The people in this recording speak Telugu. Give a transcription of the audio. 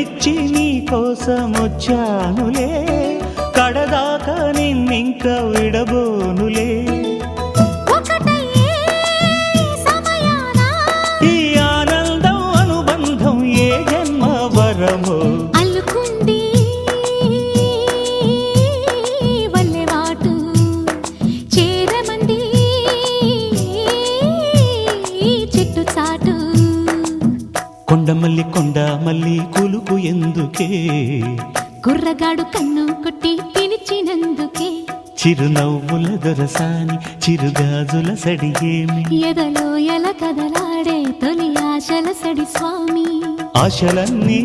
మెచ్చి నీ కోసం వచ్చానులే, కడదాకా నిన్నింక విడబోనులే. ఈ ఆనందం అనుబంధం ఏ జన్మ వరమో అల్లుకుంది వల్లెవాటు, చేరమంది చెట్టు చాటు. కొండమల్లి కొండమల్లి కులుకు ఎందుకే, కుర్రగాడు కన్ను కొట్టి పిలిచినందుకే. చిరునవ్వుల దొరసాని చిరుగాజుల సడిగేమి, ఎదలో ఎల కదలాడే తొలి ఆశల సడి స్వామి. ఆశలన్నీ